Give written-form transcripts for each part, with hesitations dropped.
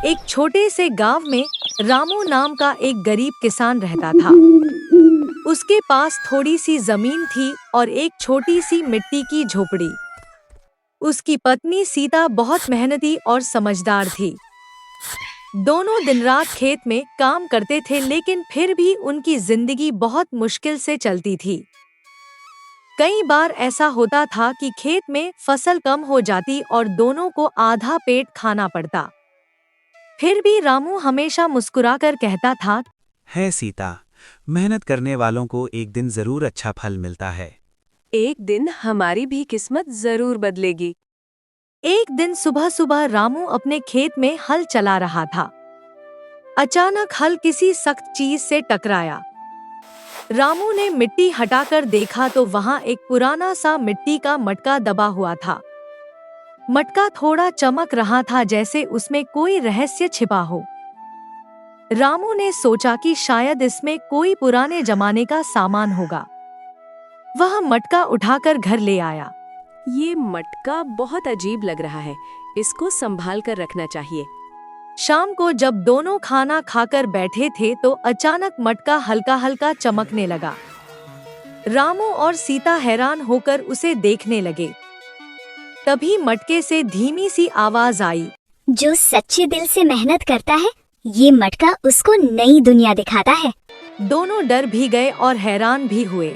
एक छोटे से गांव में रामू नाम का एक गरीब किसान रहता था। उसके पास थोड़ी सी जमीन थी और एक छोटी सी मिट्टी की झोपड़ी। उसकी पत्नी सीता बहुत मेहनती और समझदार थी। दोनों दिन रात खेत में काम करते थे, लेकिन फिर भी उनकी जिंदगी बहुत मुश्किल से चलती थी। कई बार ऐसा होता था कि खेत में फसल कम हो जाती और दोनों को आधा पेट खाना पड़ता। फिर भी रामू हमेशा मुस्कुराकर कहता था, है सीता, मेहनत करने वालों को एक दिन जरूर अच्छा फल मिलता है। एक दिन हमारी भी किस्मत जरूर बदलेगी। एक दिन सुबह सुबह रामू अपने खेत में हल चला रहा था। अचानक हल किसी सख्त चीज से टकराया। रामू ने मिट्टी हटाकर देखा तो वहां एक पुराना सा मिट्टी का मटका दबा हुआ था। मटका थोड़ा चमक रहा था, जैसे उसमें कोई रहस्य छिपा हो। रामू ने सोचा कि शायद इसमें कोई पुराने जमाने का सामान होगा। वह मटका उठाकर घर ले आया। ये मटका बहुत अजीब लग रहा है, इसको संभाल कर रखना चाहिए। शाम को जब दोनों खाना खाकर बैठे थे तो अचानक मटका हल्का हल्का चमकने लगा। रामू और सीता हैरान होकर उसे देखने लगे। तभी मटके से धीमी सी आवाज आई, जो सच्चे दिल से मेहनत करता है, ये मटका उसको नई दुनिया दिखाता है। दोनों डर भी गए और हैरान भी हुए।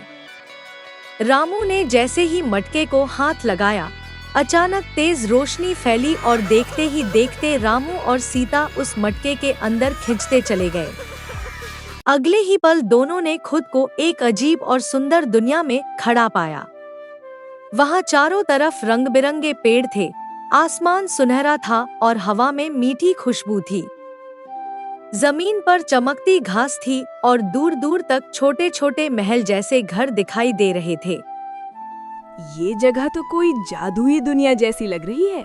रामू ने जैसे ही मटके को हाथ लगाया, अचानक तेज रोशनी फैली और देखते ही देखते रामू और सीता उस मटके के अंदर खिंचते चले गए। अगले ही पल दोनों ने खुद को एक अजीब और सुंदर दुनिया में खड़ा पाया। वहां चारों तरफ रंग बिरंगे पेड़ थे, आसमान सुनहरा था और हवा में मीठी खुशबू थी। जमीन पर चमकती घास थी और दूर दूर तक छोटे छोटे महल जैसे घर दिखाई दे रहे थे। ये जगह तो कोई जादुई दुनिया जैसी लग रही है।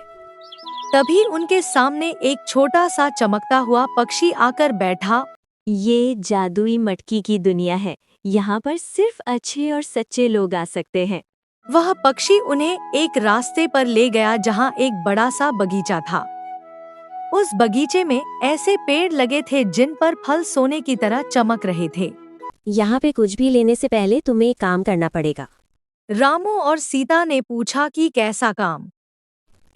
तभी उनके सामने एक छोटा सा चमकता हुआ पक्षी आकर बैठा। ये जादुई मटकी की दुनिया है, यहाँ पर सिर्फ अच्छे और सच्चे लोग आ सकते हैं। वह पक्षी उन्हें एक रास्ते पर ले गया जहाँ एक बड़ा सा बगीचा था। उस बगीचे में ऐसे पेड़ लगे थे जिन पर फल सोने की तरह चमक रहे थे। यहाँ पे कुछ भी लेने से पहले तुम्हें एक काम करना पड़ेगा। रामू और सीता ने पूछा कि कैसा काम?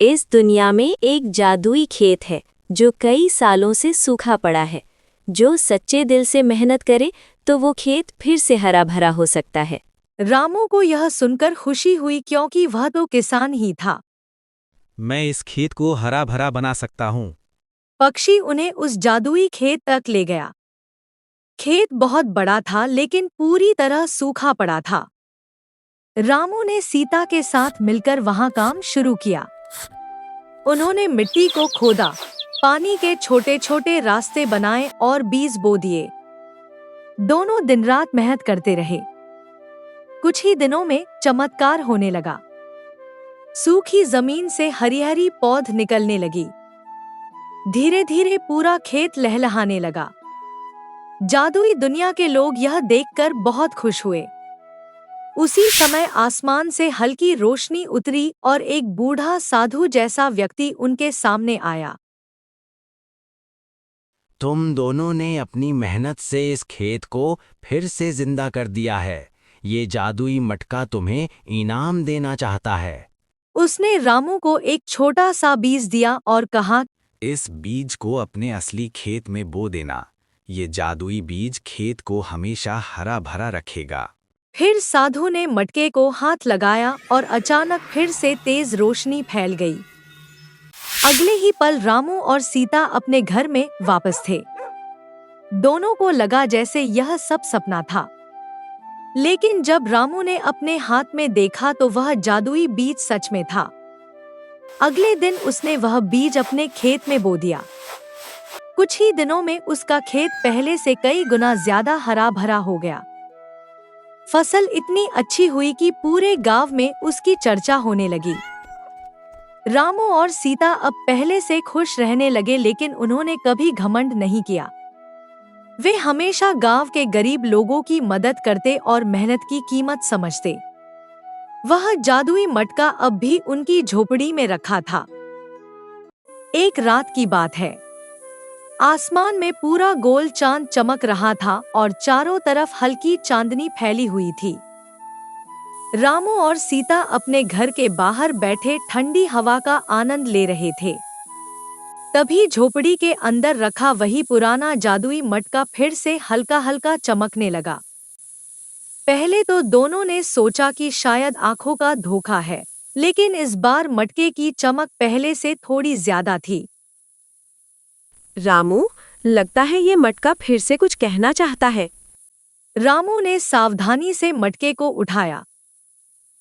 इस दुनिया में एक जादुई खेत है जो कई सालों से सूखा पड़ा है। जो सच्चे दिल से मेहनत करे तो वो खेत फिर से हरा भरा हो सकता है। रामू को यह सुनकर खुशी हुई, क्योंकि वह तो किसान ही था। मैं इस खेत को हरा भरा बना सकता हूँ। पक्षी उन्हें उस जादुई खेत तक ले गया। खेत बहुत बड़ा था, लेकिन पूरी तरह सूखा पड़ा था। रामू ने सीता के साथ मिलकर वहां काम शुरू किया। उन्होंने मिट्टी को खोदा, पानी के छोटे छोटे रास्ते बनाए और बीज बो दिए। दोनों दिन रात मेहनत करते रहे। कुछ ही दिनों में चमत्कार होने लगा। सूखी जमीन से हरी हरी पौध निकलने लगी। धीरे धीरे पूरा खेत लहलहाने लगा। जादुई दुनिया के लोग यह देखकर बहुत खुश हुए। उसी समय आसमान से हल्की रोशनी उतरी और एक बूढ़ा साधु जैसा व्यक्ति उनके सामने आया। तुम दोनों ने अपनी मेहनत से इस खेत को फिर से जिंदा कर दिया है। ये जादुई मटका तुम्हें इनाम देना चाहता है। उसने रामू को एक छोटा सा बीज दिया और कहा, इस बीज को अपने असली खेत में बो देना। ये जादुई बीज खेत को हमेशा हरा भरा रखेगा। फिर साधु ने मटके को हाथ लगाया और अचानक फिर से तेज रोशनी फैल गई। अगले ही पल रामू और सीता अपने घर में वापस थे। दोनों को लगा जैसे यह सब सपना था। लेकिन जब रामू ने अपने हाथ में देखा तो वह जादुई बीज सच में था। अगले दिन उसने वह बीज अपने खेत में बो दिया। कुछ ही दिनों में उसका खेत पहले से कई गुना ज्यादा हरा भरा हो गया। फसल इतनी अच्छी हुई कि पूरे गांव में उसकी चर्चा होने लगी। रामू और सीता अब पहले से खुश रहने लगे, लेकिन उन्होंने कभी घमंड नहीं किया। वे हमेशा गांव के गरीब लोगों की मदद करते और मेहनत की कीमत समझते। वह जादुई मटका अब भी उनकी झोपड़ी में रखा था। एक रात की बात है। आसमान में पूरा गोल चांद चमक रहा था और चारों तरफ हल्की चांदनी फैली हुई थी। रामू और सीता अपने घर के बाहर बैठे ठंडी हवा का आनंद ले रहे थे। तभी झोपड़ी के अंदर रखा वही पुराना जादुई मटका फिर से हल्का हल्का चमकने लगा। पहले तो दोनों ने सोचा कि शायद आंखों का धोखा है, लेकिन इस बार मटके की चमक पहले से थोड़ी ज्यादा थी। रामू, लगता है ये मटका फिर से कुछ कहना चाहता है। रामू ने सावधानी से मटके को उठाया।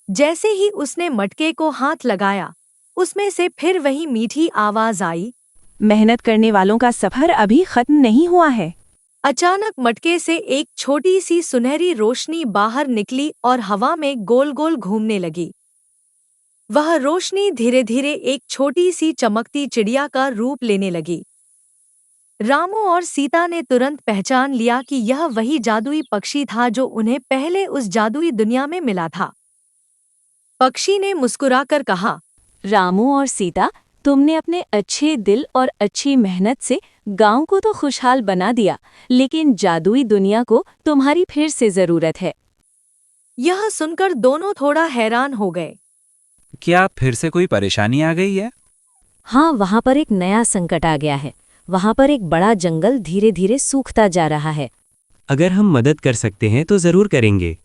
जैसे ही उसने मटके को हाथ लगाया, उसमें से फिर वही मीठी आवाज आई, मेहनत करने वालों का सफर अभी खत्म नहीं हुआ है। अचानक मटके से एक छोटी सी सुनहरी रोशनी बाहर निकली और हवा में गोल गोल घूमने लगी। वह रोशनी धीरे धीरे एक छोटी सी चमकती चिड़िया का रूप लेने लगी। रामू और सीता ने तुरंत पहचान लिया कि यह वही जादुई पक्षी था जो उन्हें पहले उस जादुई दुनिया में मिला था। पक्षी ने मुस्कुराकर कहा, रामू और सीता, तुमने अपने अच्छे दिल और अच्छी मेहनत से गांव को तो खुशहाल बना दिया, लेकिन जादुई दुनिया को तुम्हारी फिर से जरूरत है। यह सुनकर दोनों थोड़ा हैरान हो गए। क्या फिर से कोई परेशानी आ गई है? हाँ, वहाँ पर एक नया संकट आ गया है। वहाँ पर एक बड़ा जंगल धीरे धीरे सूखता जा रहा है। अगर हम मदद कर सकते हैं तो जरूर करेंगे।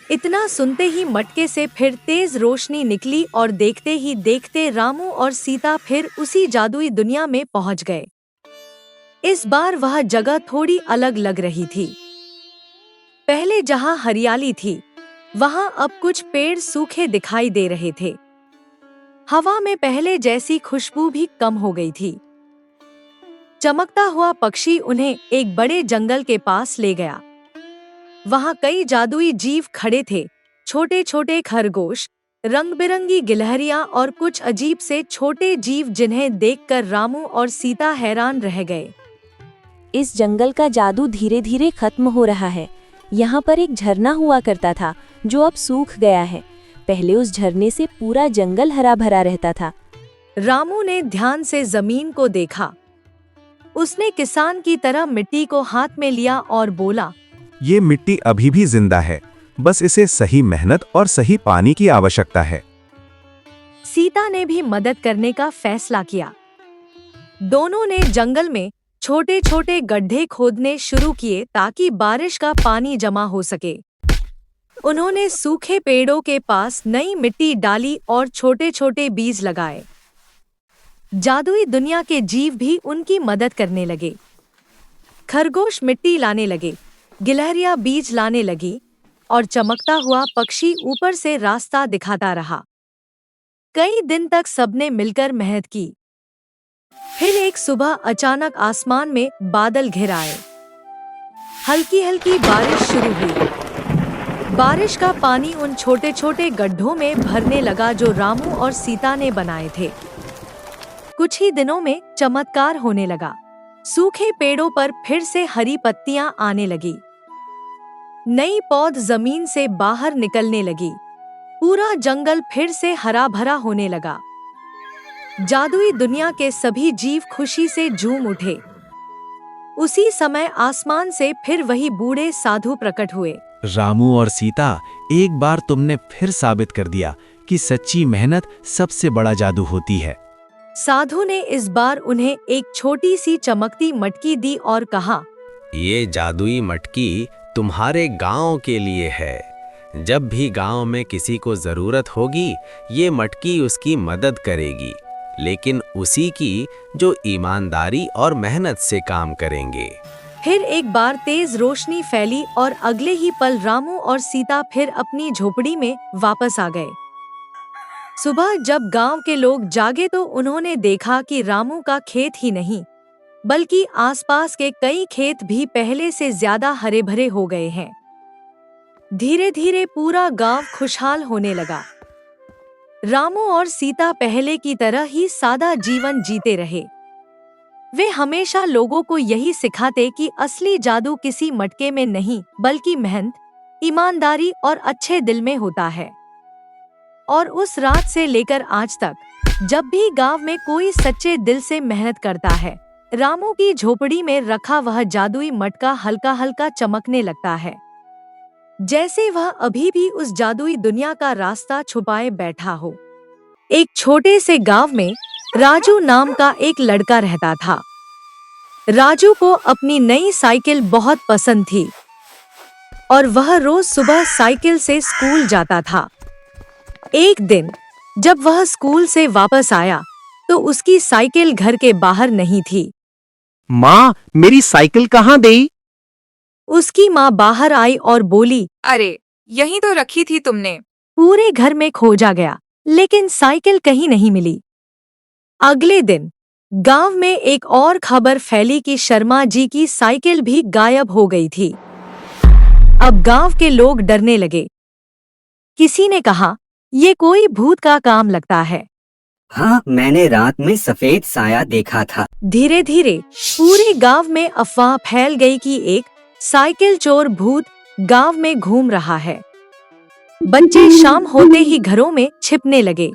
इतना सुनते ही मटके से फिर तेज रोशनी निकली और देखते ही देखते रामू और सीता फिर उसी जादुई दुनिया में पहुंच गए। इस बार वह जगह थोड़ी अलग लग रही थी। पहले जहां हरियाली थी, वहां अब कुछ पेड़ सूखे दिखाई दे रहे थे। हवा में पहले जैसी खुशबू भी कम हो गई थी। चमकता हुआ पक्षी उन्हें एक बड़े जंगल के पास ले गया। वहां कई जादुई जीव खड़े थे, छोटे छोटे खरगोश, रंग बिरंगी गिलहरियां और कुछ अजीब से छोटे जीव जिन्हें देखकर रामू और सीता हैरान रह गए। इस जंगल का जादू धीरे धीरे खत्म हो रहा है। यहाँ पर एक झरना हुआ करता था जो अब सूख गया है। पहले उस झरने से पूरा जंगल हरा भरा रहता था। रामू ने ध्यान से जमीन को देखा। उसने किसान की तरह मिट्टी को हाथ में लिया और बोला, ये मिट्टी अभी भी जिंदा है, बस इसे सही मेहनत और सही पानी की आवश्यकता है। सीता ने भी मदद करने का फैसला किया। दोनों ने जंगल में छोटे छोटे गड्ढे खोदने शुरू किए ताकि बारिश का पानी जमा हो सके। उन्होंने सूखे पेड़ों के पास नई मिट्टी डाली और छोटे छोटे बीज लगाए। जादुई दुनिया के जीव भी उनकी मदद करने लगे। खरगोश मिट्टी लाने लगे, गिलहरियां बीज लाने लगी और चमकता हुआ पक्षी ऊपर से रास्ता दिखाता रहा। कई दिन तक सबने मिलकर मेहनत की। फिर एक सुबह अचानक आसमान में बादल घिर आए। हल्की हल्की बारिश शुरू हुई। बारिश का पानी उन छोटे छोटे गड्ढों में भरने लगा जो रामू और सीता ने बनाए थे। कुछ ही दिनों में चमत्कार होने लगा। सूखे पेड़ों पर फिर से हरी पत्तियां आने लगी। नई पौध जमीन से बाहर निकलने लगी। पूरा जंगल फिर से हरा भरा होने लगा। जादुई दुनिया के सभी जीव खुशी से झूम उठे। उसी समय आसमान से फिर वही बूढ़े साधु प्रकट हुए। रामू और सीता, एक बार तुमने फिर साबित कर दिया कि सच्ची मेहनत सबसे बड़ा जादू होती है। साधु ने इस बार उन्हें एक छोटी सी चमकती मटकी दी और कहा, ये जादुई मटकी तुम्हारे गांव के लिए है। जब भी गांव में किसी को जरूरत होगी, ये मटकी उसकी मदद करेगी, लेकिन उसी की जो ईमानदारी और मेहनत से काम करेंगे। फिर एक बार तेज रोशनी फैली और अगले ही पल रामू और सीता फिर अपनी झोपड़ी में वापस आ गए। सुबह जब गांव के लोग जागे तो उन्होंने देखा कि रामू का खेत ही नहीं, बल्कि आसपास के कई खेत भी पहले से ज्यादा हरे भरे हो गए हैं। धीरे धीरे पूरा गांव खुशहाल होने लगा। रामू और सीता पहले की तरह ही सादा जीवन जीते रहे। वे हमेशा लोगों को यही सिखाते कि असली जादू किसी मटके में नहीं, बल्कि मेहनत, ईमानदारी और अच्छे दिल में होता है। और उस रात से लेकर आज तक जब भी गांव में कोई सच्चे दिल से मेहनत करता है, रामू की झोपड़ी में रखा वह जादुई मटका हल्का हल्का चमकने लगता है, जैसे वह अभी भी उस जादुई दुनिया का रास्ता छुपाए बैठा हो। एक छोटे से गांव में राजू नाम का एक लड़का रहता था। राजू को अपनी नई साइकिल बहुत पसंद थी और वह रोज सुबह साइकिल से स्कूल जाता था। एक दिन जब वह स्कूल से वापस आया तो उसकी साइकिल घर के बाहर नहीं थी। माँ, मेरी साइकिल कहाँ गई? उसकी माँ बाहर आई और बोली, अरे, यहीं तो रखी थी तुमने। पूरे घर में खोजा गया लेकिन साइकिल कहीं नहीं मिली। अगले दिन गांव में एक और खबर फैली कि शर्मा जी की साइकिल भी गायब हो गई थी। अब गांव के लोग डरने लगे। किसी ने कहा, ये कोई भूत का काम लगता है। हाँ, मैंने रात में सफेद साया देखा था। धीरे धीरे पूरे गांव में अफवाह फैल गई कि एक साइकिल चोर भूत गांव में घूम रहा है। बच्चे शाम होते ही घरों में छिपने लगे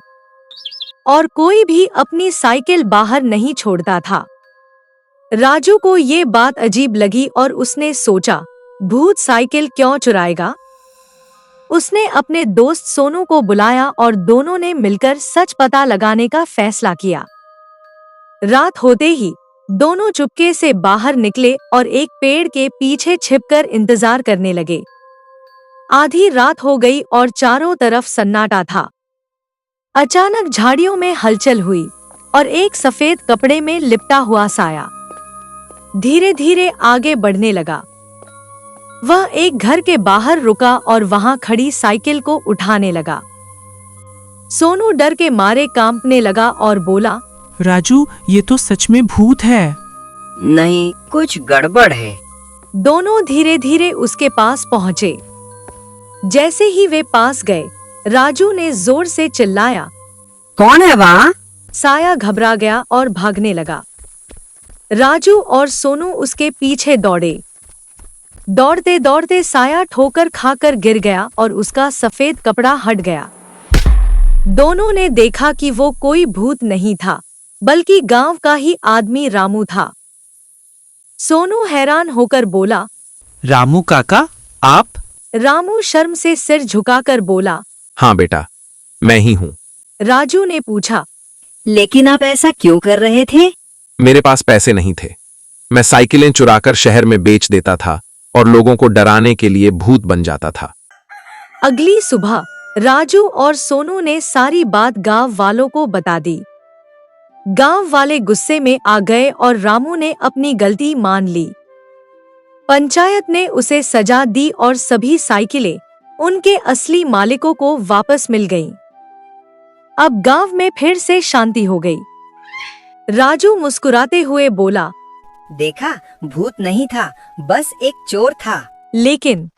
और कोई भी अपनी साइकिल बाहर नहीं छोड़ता था। राजू को ये बात अजीब लगी और उसने सोचा, भूत साइकिल क्यों चुराएगा। उसने अपने दोस्त सोनू को बुलाया और दोनों ने मिलकर सच पता लगाने का फैसला किया। रात होते ही दोनों चुपके से बाहर निकले और एक पेड़ के पीछे छिपकर इंतजार करने लगे। आधी रात हो गई और चारों तरफ सन्नाटा था। अचानक झाड़ियों में हलचल हुई और एक सफेद कपड़े में लिपटा हुआ साया धीरे धीरे आगे बढ़ने लगा। वह एक घर के बाहर रुका और वहां खड़ी साइकिल को उठाने लगा। सोनू डर के मारे कांपने लगा और बोला, राजू, ये तो सच में भूत है। नहीं, कुछ गड़बड़ है। दोनों धीरे धीरे उसके पास पहुंचे। जैसे ही वे पास गए, राजू ने जोर से चिल्लाया, कौन है वहाँ? साया घबरा गया और भागने लगा। राजू और सोनू उसके पीछे दौड़े। दौड़ते दौड़ते साया ठोकर खाकर गिर गया और उसका सफेद कपड़ा हट गया। दोनों ने देखा कि वो कोई भूत नहीं था, बल्कि गांव का ही आदमी रामू था। सोनू हैरान होकर बोला, रामू काका, आप? रामू शर्म से सिर झुकाकर बोला, हाँ बेटा, मैं ही हूँ। राजू ने पूछा, लेकिन आप ऐसा क्यों कर रहे थे? मेरे पास पैसे नहीं थे। मैं साइकिलें चुराकर शहर में बेच देता था और लोगों को डराने के लिए भूत बन जाता था। अगली सुबह राजू और सोनू ने सारी बात गांव वालों को बता दी। गांव वाले गुस्से में आ गए और रामू ने अपनी गलती मान ली। पंचायत ने उसे सजा दी और सभी साइकिलें उनके असली मालिकों को वापस मिल गईं। अब गांव में फिर से शांति हो गई। राजू मुस्कुराते हुए बोला, देखा, भूत नहीं था, बस एक चोर था। लेकिन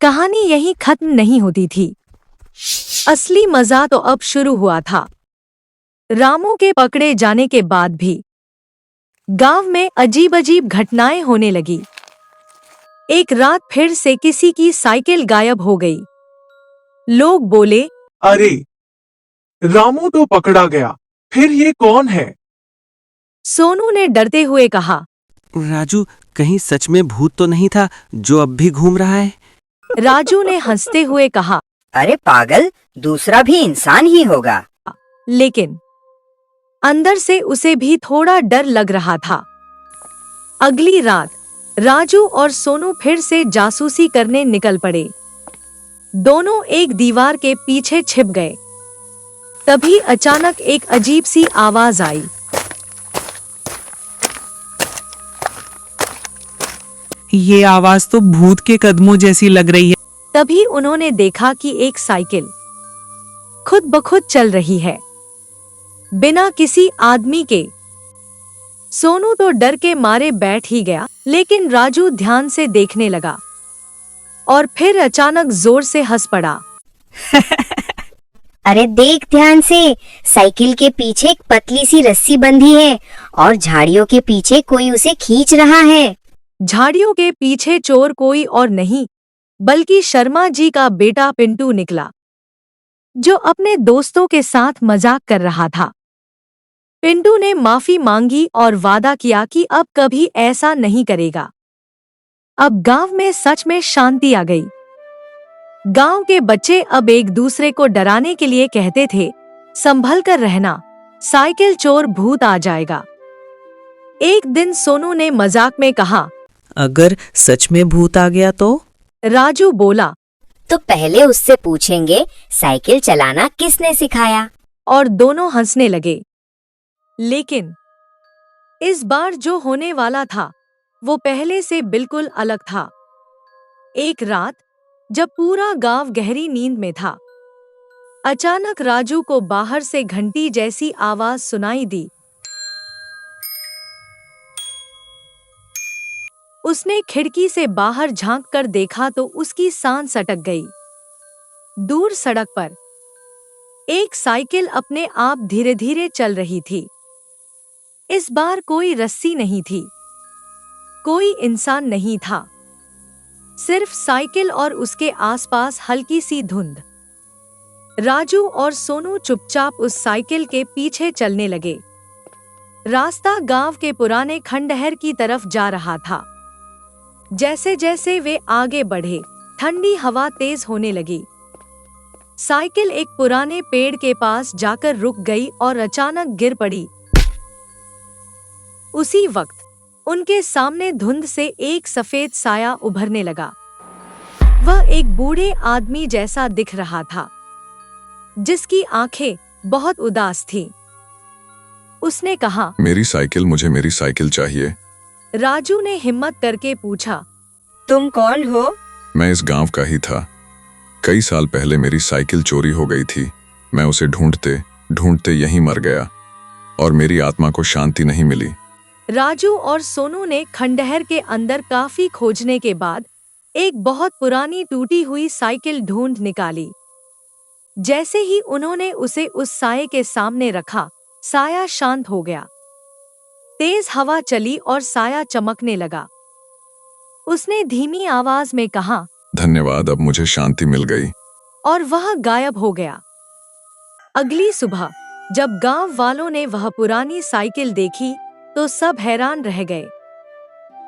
कहानी यहीं खत्म नहीं होती थी। असली मजा तो अब शुरू हुआ था। रामू के पकड़े जाने के बाद भी गांव में अजीब अजीब घटनाएं होने लगी। एक रात फिर से किसी की साइकिल गायब हो गई। लोग बोले, अरे, रामू तो पकड़ा गया, फिर ये कौन है? सोनू ने डरते हुए कहा, राजू, कहीं सच में भूत तो नहीं था जो अब भी घूम रहा है? राजू ने हंसते हुए कहा, अरे पागल, दूसरा भी इंसान ही होगा। लेकिन अंदर से उसे भी थोड़ा डर लग रहा था। अगली रात राजू और सोनू फिर से जासूसी करने निकल पड़े। दोनों एक दीवार के पीछे छिप गए। तभी अचानक एक अजीब सी आवाज आई। ये आवाज तो भूत के कदमों जैसी लग रही है। तभी उन्होंने देखा कि एक साइकिल खुद ब खुद चल रही है, बिना किसी आदमी के। सोनू तो डर के मारे बैठ ही गया, लेकिन राजू ध्यान से देखने लगा और फिर अचानक जोर से हंस पड़ा। अरे देख ध्यान से, साइकिल के पीछे एक पतली सी रस्सी बंधी है और झाड़ियों के पीछे कोई उसे खींच रहा है। झाड़ियों के पीछे चोर कोई और नहीं, बल्कि शर्मा जी का बेटा पिंटू निकला। जो अपने दोस्तों के साथ मजाक कर रहा था। पिंटू ने माफी मांगी और वादा किया कि अब कभी ऐसा नहीं करेगा। अब गांव में सच में शांति आ गई। गांव के बच्चे अब एक दूसरे को डराने के लिए कहते थे, संभल कर रहना, साइकिल चोर भूत आ जाएगा। एक दिन सोनू ने मजाक में कहा, अगर सच में भूत आ गया तो? राजू बोला, तो पहले उससे पूछेंगे साइकिल चलाना किसने सिखाया। और दोनों हंसने लगे। लेकिन इस बार जो होने वाला था वो पहले से बिल्कुल अलग था। एक रात जब पूरा गांव गहरी नींद में था, अचानक राजू को बाहर से घंटी जैसी आवाज सुनाई दी। उसने खिड़की से बाहर झांक कर देखा तो उसकी सांस अटक गई। दूर सड़क पर एक साइकिल अपने आप धीरे धीरे चल रही थी। इस बार कोई रस्सी नहीं थी, कोई इंसान नहीं था, सिर्फ साइकिल और उसके आसपास हल्की सी धुंध। राजू और सोनू चुपचाप उस साइकिल के पीछे चलने लगे। रास्ता गांव के पुराने खंडहर की तरफ जा रहा था। जैसे जैसे वे आगे बढ़े, ठंडी हवा तेज होने लगी। साइकिल एक पुराने पेड़ के पास जाकर रुक गई और अचानक गिर पड़ी। उसी वक्त उनके सामने धुंध से एक सफेद साया उभरने लगा। वह एक बूढ़े आदमी जैसा दिख रहा था, जिसकी आंखें बहुत उदास थीं। उसने कहा, मेरी साइकिल, मुझे मेरी साइकिल चाहिए। राजू ने हिम्मत करके पूछा, तुम कौन हो? मैं इस गांव का ही था। कई साल पहले मेरी साइकिल चोरी हो गई थी। मैं उसे ढूंढते ढूंढते यहीं मर गया और मेरी आत्मा को शांति नहीं मिली। राजू और सोनू ने खंडहर के अंदर काफी खोजने के बाद एक बहुत पुरानी टूटी हुई साइकिल ढूंढ निकाली। जैसे ही उन्होंने उसे उस साये के सामने रखा, साया शांत हो गया। तेज हवा चली और साया चमकने लगा। उसने धीमी आवाज में कहा, धन्यवाद, अब मुझे शांति मिल गई। और वह गायब हो गया। अगली सुबह जब गांव वालों ने वह पुरानी साइकिल देखी तो सब हैरान रह गए।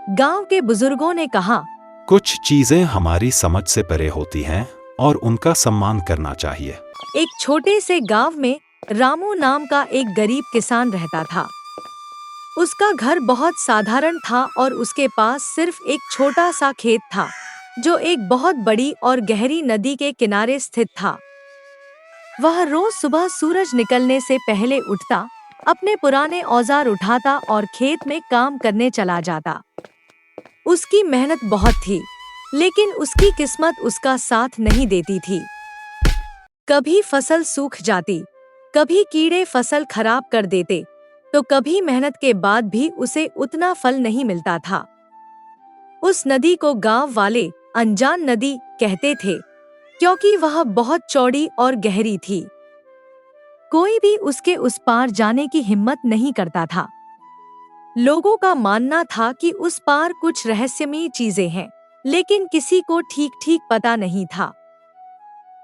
गांव के बुजुर्गों ने कहा, कुछ चीजें हमारी समझ से परे होती हैं और उनका सम्मान करना चाहिए। एक छोटे से गांव में रामू नाम का एक गरीब किसान रहता था। उसका घर बहुत साधारण था और उसके पास सिर्फ एक छोटा सा खेत था, जो एक बहुत बड़ी और गहरी नदी के किनारे स्थित था। वह रोज सुबह सूरज निकलने से पहले उठता, अपने पुराने औजार उठाता और खेत में काम करने चला जाता। उसकी मेहनत बहुत थी, लेकिन उसकी किस्मत उसका साथ नहीं देती थी। कभी फसल सूख जाती, कभी कीड़े फसल खराब कर देते, तो कभी मेहनत के बाद भी उसे उतना फल नहीं मिलता था। उस नदी को गांव वाले अनजान नदी कहते थे, क्योंकि वह बहुत चौड़ी और गहरी थी। कोई भी उसके उस पार जाने की हिम्मत नहीं करता था। लोगों का मानना था कि उस पार कुछ रहस्यमयी चीजें हैं, लेकिन किसी को ठीक ठीक पता नहीं था।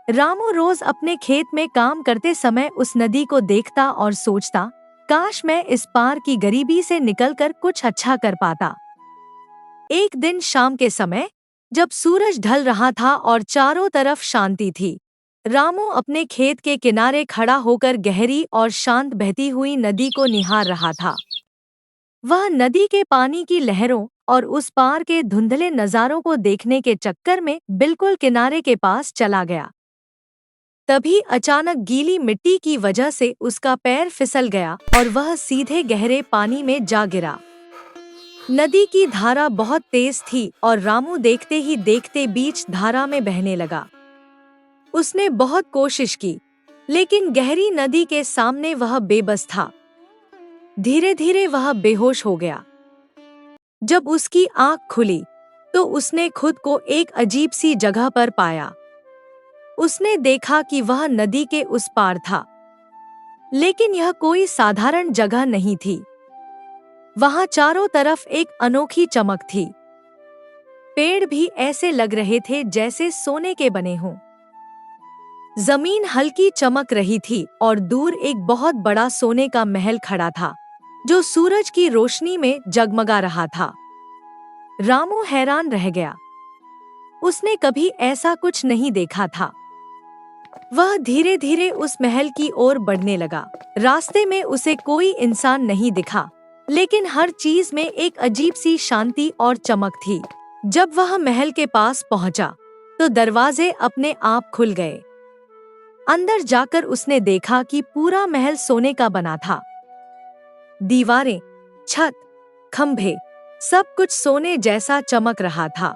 रामू रोज अपने खेत में काम करते समय उस नदी को देखता और सोचता, काश मैं इस पार की गरीबी से निकलकर कुछ अच्छा कर पाता। एक दिन शाम के समय जब सूरज ढल रहा था और चारों तरफ शांति थी, रामू अपने खेत के किनारे खड़ा होकर गहरी और शांत बहती हुई नदी को निहार रहा था। वह नदी के पानी की लहरों और उस पार के धुंधले नजारों को देखने के चक्कर में बिल्कुल किनारे के पास चला गया। तभी अचानक गीली मिट्टी की वजह से उसका पैर फिसल गया और वह सीधे गहरे पानी में जा गिरा। नदी की धारा बहुत तेज थी और रामू देखते ही देखते बीच धारा में बहने लगा। उसने बहुत कोशिश की, लेकिन गहरी नदी के सामने वह बेबस था। धीरे धीरे वह बेहोश हो गया। जब उसकी आंख खुली तो उसने खुद को एक अजीब सी जगह पर पाया। उसने देखा कि वह नदी के उस पार था, लेकिन यह कोई साधारण जगह नहीं थी। वहां चारों तरफ एक अनोखी चमक थी। पेड़ भी ऐसे लग रहे थे जैसे सोने के बने हों। जमीन हल्की चमक रही थी और दूर एक बहुत बड़ा सोने का महल खड़ा था जो सूरज की रोशनी में जगमगा रहा था। रामू हैरान रह गया। उसने कभी ऐसा कुछ नहीं देखा था। वह धीरे धीरे उस महल की ओर बढ़ने लगा। रास्ते में उसे कोई इंसान नहीं दिखा, लेकिन हर चीज में एक अजीब सी शांति और चमक थी। जब वह महल के पास पहुंचा, तो दरवाजे अपने आप खुल गए। अंदर जाकर उसने देखा कि पूरा महल सोने का बना था। दीवारें, छत, खंभे, सब कुछ सोने जैसा चमक रहा था।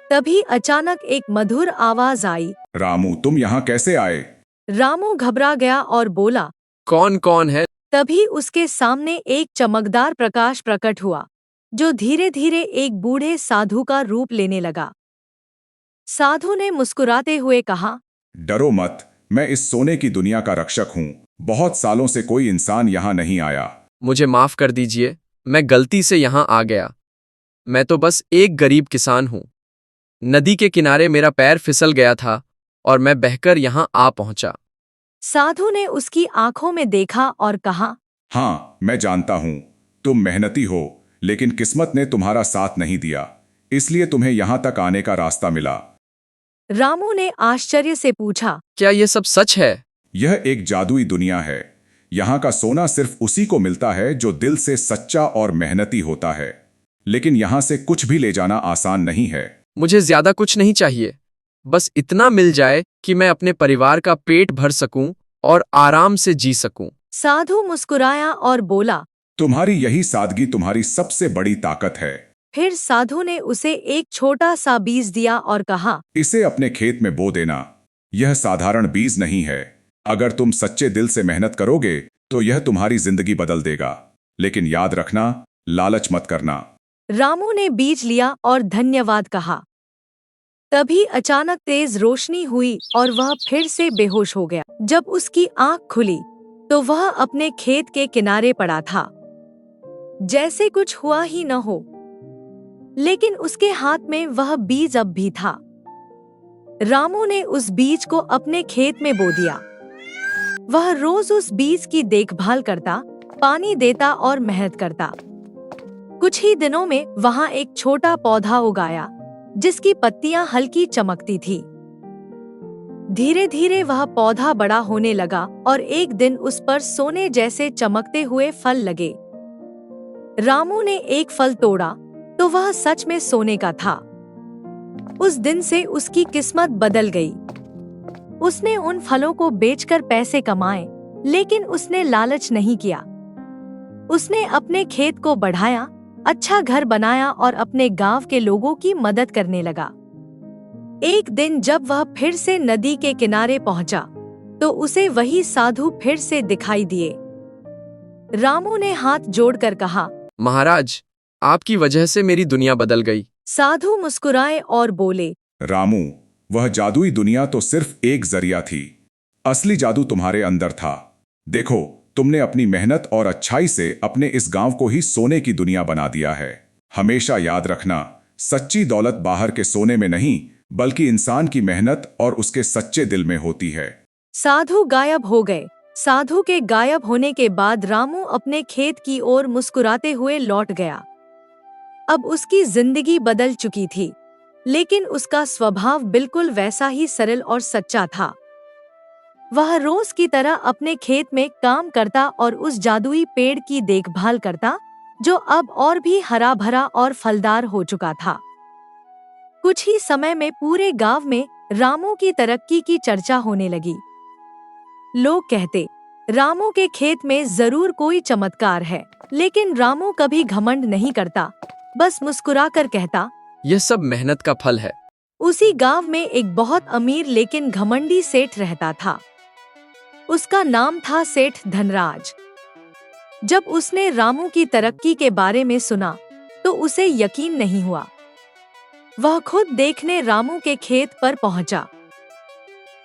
तभी अचानक एक मधुर आवाज आई। रामू, तुम यहाँ कैसे आए? रामू घबरा गया और बोला, कौन कौन है? तभी उसके सामने एक चमकदार प्रकाश प्रकट हुआ, जो धीरे धीरे एक बूढ़े साधु का रूप लेने लगा। साधु ने मुस्कुराते हुए कहा, डरो मत, मैं इस सोने की दुनिया का रक्षक हूँ। बहुत सालों से कोई इंसान यहाँ नहीं आया। मुझे माफ कर दीजिए, मैं गलती से यहाँ आ गया। मैं तो बस एक गरीब किसान हूँ। नदी के किनारे मेरा पैर फिसल गया था और मैं बहकर यहाँ आ पहुँचा। साधु ने उसकी आंखों में देखा और कहा, हाँ, मैं जानता हूँ, तुम मेहनती हो, लेकिन किस्मत ने तुम्हारा साथ नहीं दिया, इसलिए तुम्हें यहाँ तक आने का रास्ता मिला। रामू ने आश्चर्य से पूछा, क्या ये सब सच है? यह एक जादुई दुनिया है। यहाँ का सोना सिर्फ उसी को मिलता है जो दिल से सच्चा और मेहनती होता है। लेकिन यहाँ से कुछ भी ले जाना आसान नहीं है। मुझे ज्यादा कुछ नहीं चाहिए, बस इतना मिल जाए कि मैं अपने परिवार का पेट भर सकूं और आराम से जी सकूं। साधु मुस्कुराया और बोला, तुम्हारी यही सादगी तुम्हारी सबसे बड़ी ताकत है। फिर साधु ने उसे एक छोटा सा बीज दिया और कहा, इसे अपने खेत में बो देना। यह साधारण बीज नहीं है। अगर तुम सच्चे दिल से मेहनत करोगे तो यह तुम्हारी जिंदगी बदल देगा। लेकिन याद रखना, लालच मत करना। रामू ने बीज लिया और धन्यवाद कहा। तभी अचानक तेज रोशनी हुई और वह फिर से बेहोश हो गया। जब उसकी आंख खुली तो वह अपने खेत के किनारे पड़ा था, जैसे कुछ हुआ ही न हो। लेकिन उसके हाथ में वह बीज अब भी था। रामू ने उस बीज को अपने खेत में बो दिया। वह रोज उस बीज की देखभाल करता, पानी देता और मेहनत करता। कुछ ही दिनों में वहां एक छोटा पौधा उगाया, जिसकी पत्तियां हल्की चमकती थी। धीरे धीरे वह पौधा बड़ा होने लगा और एक दिन उस पर सोने जैसे चमकते हुए फल लगे। रामू ने एक फल तोड़ा तो वह सच में सोने का था। उस दिन से उसकी किस्मत बदल गई। उसने उन फलों को बेचकर पैसे कमाए, लेकिन उसने लालच नहीं किया। उसने अपने खेत को बढ़ाया, अच्छा घर बनाया और अपने गांव के लोगों की मदद करने लगा। एक दिन जब वह फिर से नदी के किनारे पहुंचा, तो उसे वही साधु फिर से दिखाई दिए। रामू ने हाथ जोड़कर कहा, महाराज, आपकी वजह से मेरी दुनिया बदल गई। साधु मुस्कुराए और बोले, रामू, वह जादुई दुनिया तो सिर्फ एक जरिया थी। असली जादू तुम्हारे अंदर था। देखो, तुमने अपनी मेहनत और अच्छाई से अपने इस गांव को ही सोने की दुनिया बना दिया है। हमेशा याद रखना, सच्ची दौलत बाहर के सोने में नहीं, बल्कि इंसान की मेहनत और उसके सच्चे दिल में होती है। साधु गायब हो गए। साधु के गायब होने के बाद रामू अपने खेत की ओर मुस्कुराते हुए लौट गया। अब उसकी जिंदगी बदल चुकी थी, लेकिन उसका स्वभाव बिल्कुल वैसा ही सरल और सच्चा था। वह रोज की तरह अपने खेत में काम करता और उस जादुई पेड़ की देखभाल करता, जो अब और भी हरा भरा और फलदार हो चुका था। कुछ ही समय में पूरे गांव में रामू की तरक्की की चर्चा होने लगी। लोग कहते, रामू के खेत में जरूर कोई चमत्कार है। लेकिन रामू कभी घमंड नहीं करता, बस मुस्कुराकर कहता, यह सब मेहनत का फल है। उसी गांव में एक बहुत अमीर लेकिन घमंडी सेठ रहता था। उसका नाम था सेठ धनराज। जब उसने रामू की तरक्की के बारे में सुना, तो उसे यकीन नहीं हुआ। वह खुद देखने रामू के खेत पर पहुंचा।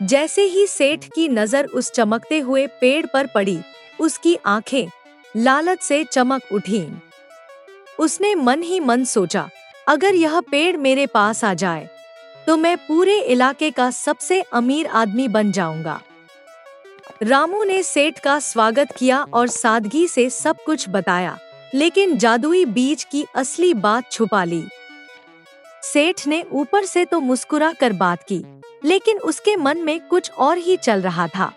जैसे ही सेठ की नजर उस चमकते हुए पेड़ पर पड़ी, उसकी आंखें लालच से चमक उठीं। उसने मन ही मन सोचा, अगर यह पेड़ मेरे पास आ जाए तो मैं पूरे इलाके का सबसे अमीर आदमी बन जाऊंगा। रामू ने सेठ का स्वागत किया और सादगी से सब कुछ बताया, लेकिन जादुई बीज की असली बात छुपा ली। सेठ ने ऊपर से तो मुस्कुरा कर बात की, लेकिन उसके मन में कुछ और ही चल रहा था।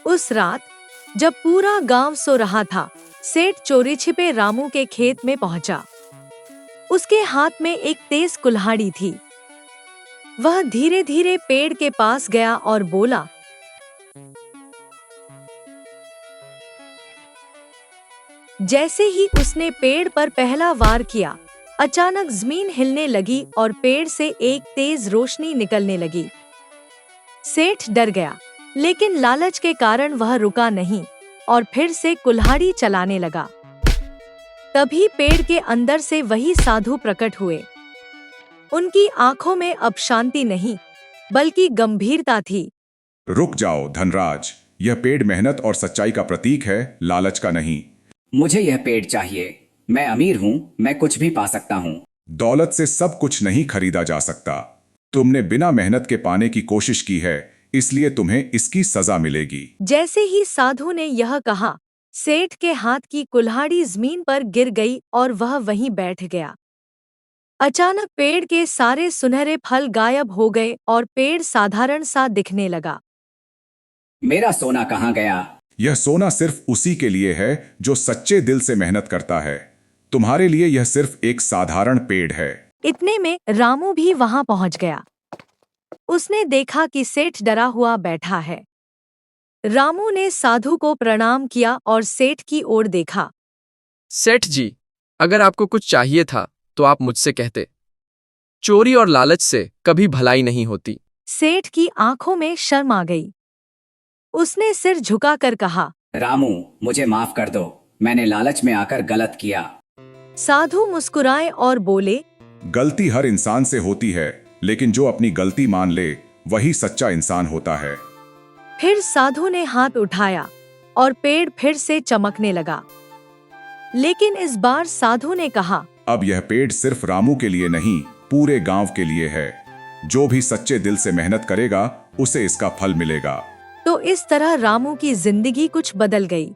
उस रात जब पूरा गांव सो रहा था, सेठ चोरी छिपे रामू के खेत में पहुंचा। उसके हाथ में एक तेज कुल्हाड़ी थी। वह धीरे धीरे पेड़ के पास गया और बोला, जैसे ही उसने पेड़ पर पहला वार किया, अचानक जमीन हिलने लगी और पेड़ से एक तेज रोशनी निकलने लगी। सेठ डर गया, लेकिन लालच के कारण वह रुका नहीं और फिर से कुल्हाड़ी चलाने लगा। तभी पेड़ के अंदर से वही साधु प्रकट हुए। उनकी आंखों में अब शांति नहीं, बल्कि गंभीरता थी। रुक जाओ धनराज, यह पेड़ मेहनत और सच्चाई का प्रतीक है, लालच का नहीं। मुझे यह पेड़ चाहिए। मैं अमीर हूँ, मैं कुछ भी पा सकता हूँ। दौलत से सब कुछ नहीं खरीदा जा सकता। तुमने बिना मेहनत के पाने की कोशिश की है, इसलिए तुम्हें इसकी सजा मिलेगी। जैसे ही साधु ने यह कहा, सेठ के हाथ की कुल्हाड़ी जमीन पर गिर गई और वह वहीं बैठ गया। अचानक पेड़ के सारे सुनहरे फल गायब हो गए और पेड़ साधारण सा दिखने लगा। मेरा सोना कहाँ गया? यह सोना सिर्फ उसी के लिए है जो सच्चे दिल से मेहनत करता है। तुम्हारे लिए यह सिर्फ एक साधारण पेड़ है। इतने में रामू भी वहां पहुंच गया। उसने देखा कि सेठ डरा हुआ बैठा है। रामू ने साधु को प्रणाम किया और सेठ की ओर देखा। सेठ जी, अगर आपको कुछ चाहिए था तो आप मुझसे कहते। चोरी और लालच से कभी भलाई नहीं होती। सेठ की आंखों में शर्म आ गई। उसने सिर झुकाकर कहा, रामू, मुझे माफ कर दो, मैंने लालच में आकर गलत किया। साधु मुस्कुराए और बोले, गलती हर इंसान से होती है, लेकिन जो अपनी गलती मान ले वही सच्चा इंसान होता है। फिर साधु ने हाथ उठाया और पेड़ फिर से चमकने लगा। लेकिन इस बार साधु ने कहा, अब यह पेड़ सिर्फ रामू के लिए नहीं, पूरे गांव के लिए है। जो भी सच्चे दिल से मेहनत करेगा, उसे इसका फल मिलेगा। तो इस तरह रामू की जिंदगी कुछ बदल गई।